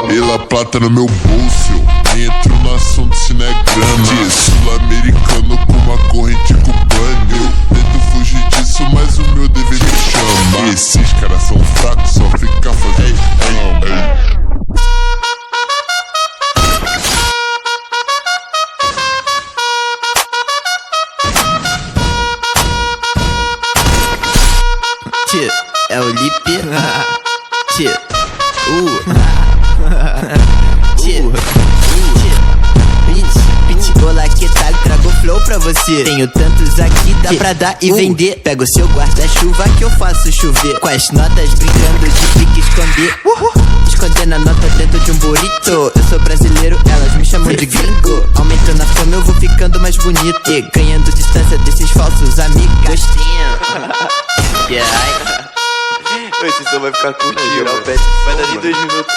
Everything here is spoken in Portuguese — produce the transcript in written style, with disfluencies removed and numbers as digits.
E La Plata no meu bolso. Nem entro no assunto se não é grana. Sul-americano com uma corrente cubana. Eu tento fugir disso, mas o meu dever me chama. Esses caras são fracos, só ficar fazendo. É o Lipe. Pitbull que tal, trago flow pra você. Tenho tantos aqui, dá pra dar e vender. Pega o seu guarda-chuva que eu faço chover. Com as notas brincando de pique esconder. Escondendo a nota dentro de um burrito. Eu sou brasileiro, elas me chamam de gringo. Aumentando a fama eu vou ficando mais bonito. E ganhando distância desses falsos amigos. Gostinho. Esse som vai ficar curtinho, vai dar de 2 minutos.